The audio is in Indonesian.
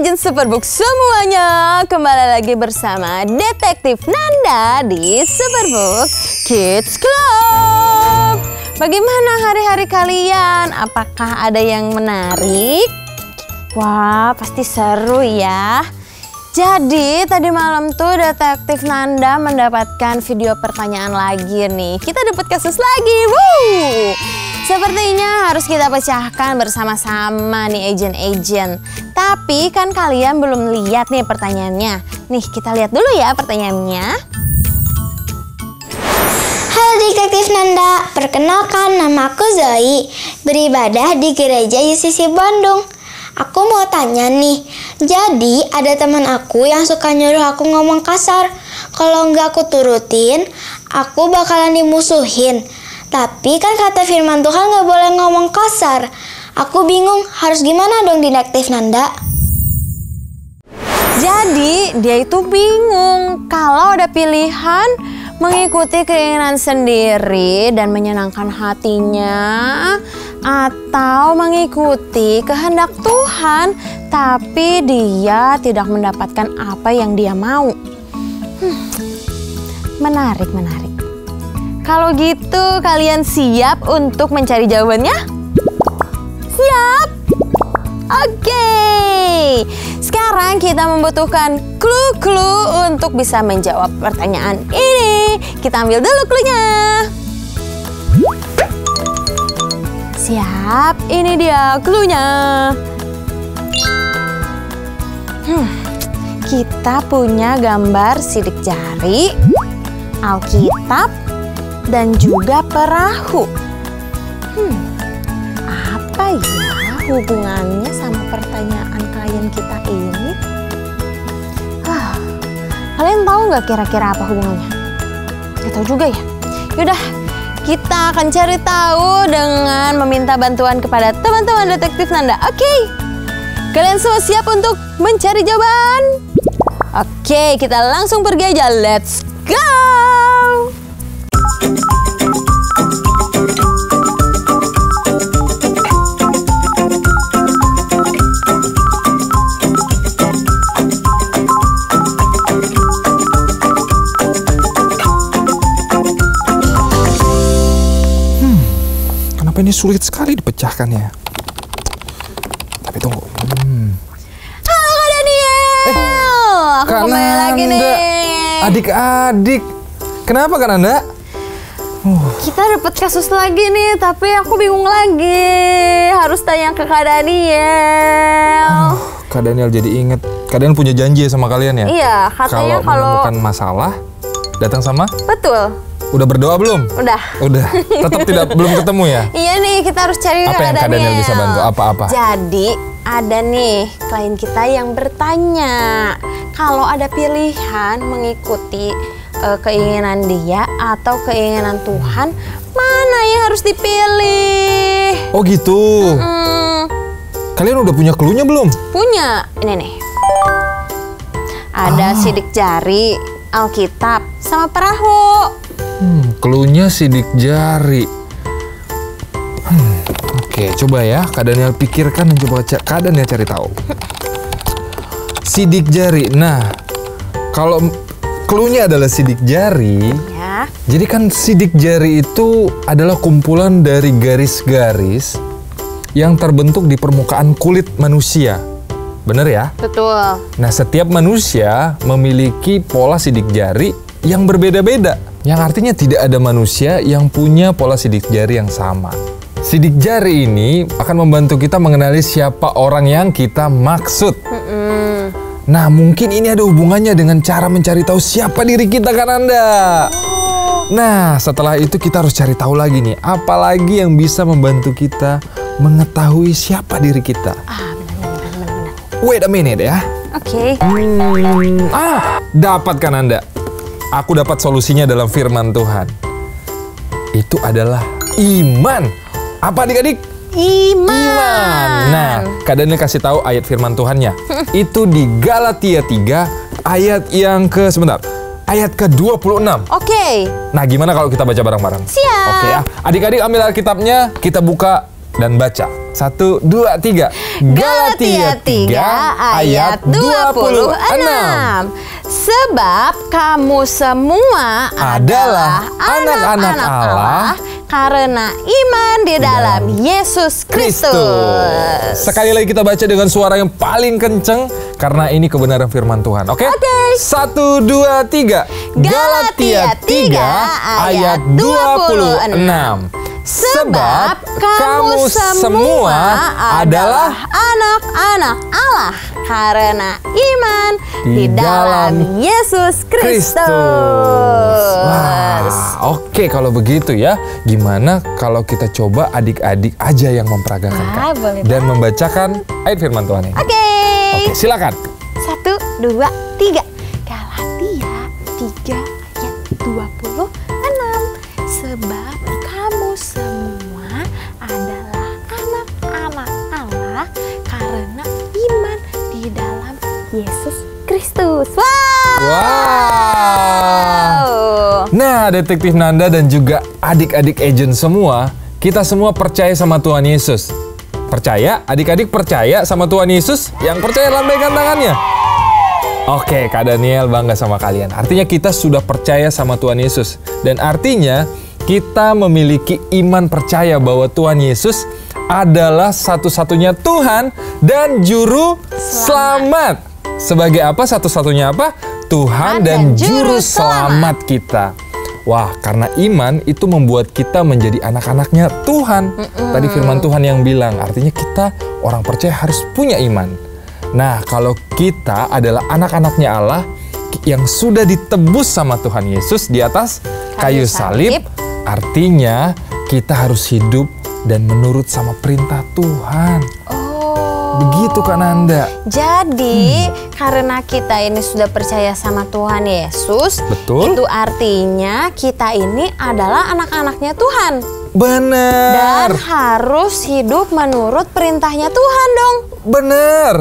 Agent Superbook semuanya, kembali lagi bersama Detektif Nanda di Superbook Kids Club. Bagaimana hari-hari kalian? Apakah ada yang menarik? Wah, pasti seru ya. Jadi tadi malam tuh Detektif Nanda mendapatkan video pertanyaan lagi nih. Kita dapat kasus lagi. Woo! Sepertinya harus kita pecahkan bersama-sama nih agent-agent. Tapi kan kalian belum lihat nih pertanyaannya. Nih kita lihat dulu ya pertanyaannya. Halo Detektif Nanda, perkenalkan nama aku Zoe. Beribadah di Gereja UCC Bandung. Aku mau tanya nih, jadi ada teman aku yang suka nyuruh aku ngomong kasar. Kalau nggak aku turutin, aku bakalan dimusuhin. Tapi kan kata firman Tuhan nggak boleh ngomong kasar. Aku bingung harus gimana dong Detektif Nanda? Jadi dia itu bingung kalau ada pilihan mengikuti keinginan sendiri dan menyenangkan hatinya, atau mengikuti kehendak Tuhan tapi dia tidak mendapatkan apa yang dia mau. Menarik. Kalau gitu kalian siap untuk mencari jawabannya? Siap? Oke. Sekarang kita membutuhkan clue-clue untuk bisa menjawab pertanyaan ini. Kita ambil dulu clue-nya. Siap, ini dia clue-nya. Kita punya gambar sidik jari, Alkitab, dan juga perahu. Apa ya hubungannya sama pertanyaan klien kita ini? Kalian tahu nggak kira-kira apa hubungannya? Nggak tahu juga ya? Yaudah, kita akan cari tahu dengan meminta bantuan kepada teman-teman Detektif Nanda. Oke? Kalian semua siap untuk mencari jawaban? Oke, kita langsung pergi aja. Let's go! Ini sulit sekali dipecahkannya. Tapi tunggu. Halo Kak Daniel. Aku kembali lagi nih. Adik-adik. Kenapa Kak Nanda? Kita dapat kasus lagi nih, tapi aku bingung lagi. Harus tanya ke Kak Daniel. Kak Daniel jadi inget. Kak Daniel punya janji sama kalian ya? Iya, katanya kalau menemukan masalah datang sama? Betul. Udah berdoa belum? Udah. Tetap belum ketemu ya? Iya nih, kita harus cari apa yang Kak Daniel bisa bantu? Apa-apa? Jadi ada nih klien kita yang bertanya, kalau ada pilihan mengikuti keinginan dia atau keinginan Tuhan, mana yang harus dipilih? Oh gitu. Kalian udah punya clue-nya belum? Punya. Ini nih. Ada sidik jari, Alkitab, sama perahu. Clue-nya sidik jari. Oke, coba ya Kak Daniel pikirkan dan coba Kak Daniel cari tahu. Sidik jari. Nah, kalau clue-nya adalah sidik jari, ya. Jadi kan sidik jari itu adalah kumpulan dari garis-garis yang terbentuk di permukaan kulit manusia. Bener ya? Betul. Nah, setiap manusia memiliki pola sidik jari yang berbeda-beda. Yang artinya tidak ada manusia yang punya pola sidik jari yang sama. Sidik jari ini akan membantu kita mengenali siapa orang yang kita maksud. Nah, mungkin ini ada hubungannya dengan cara mencari tahu siapa diri kita kan Anda. Nah, setelah itu kita harus cari tahu lagi nih, apalagi yang bisa membantu kita mengetahui siapa diri kita. Benar. Wait a minute ya. Oke. Dapat kan Anda? Aku dapat solusinya dalam firman Tuhan. Itu adalah iman. Apa adik-adik? Iman. Nah, Kak Daniel kasih tahu ayat firman Tuhannya. Itu di Galatia 3 ayat yang ayat ke-26. Oke. Nah, gimana kalau kita baca bareng-bareng? Siap. Oke ya. Adik-adik ambil Alkitabnya, kita buka dan baca. 1, 2, 3. Galatia 3 ayat 26. Sebab kamu semua adalah anak-anak Allah karena iman di dalam Yesus Kristus. Sekali lagi kita baca dengan suara yang paling kenceng karena ini kebenaran firman Tuhan. Oke? 1, 2, 3. Galatia 3 ayat 26. Sebab kamu semua adalah anak-anak Allah karena iman di dalam Yesus Kristus. Wah, oke kalau begitu ya. Gimana kalau kita coba adik-adik aja yang memperagakan dan membacakan ayat firman Tuhan ini? Oke, silakan. 1, 2, 3. Galatia 3 ayat 26. Sebab kamu semua adalah anak-anak Allah karena iman di dalam Yesus Kristus. Wow. Nah, Detektif Nanda dan juga adik-adik agent semua, kita semua percaya sama Tuhan Yesus. Percaya? Adik-adik percaya sama Tuhan Yesus? Yang percaya lambaikan tangannya. Oke, Kak Daniel bangga sama kalian. Artinya kita sudah percaya sama Tuhan Yesus. Dan artinya kita memiliki iman percaya bahwa Tuhan Yesus adalah satu-satunya Tuhan dan Juru Selamat. Sebagai apa? Satu-satunya apa? Tuhan dan Juru Selamat kita. Wah, karena iman itu membuat kita menjadi anak-anaknya Tuhan. Tadi firman Tuhan yang bilang, artinya kita orang percaya harus punya iman. Nah, kalau kita adalah anak-anaknya Allah yang sudah ditebus sama Tuhan Yesus di atas kayu salib, artinya kita harus hidup dan menurut sama perintah Tuhan. Begitu Kak Nanda. Jadi karena kita ini sudah percaya sama Tuhan Yesus, betul. Itu artinya kita ini adalah anak-anaknya Tuhan. Benar. Dan harus hidup menurut perintahnya Tuhan dong. Benar.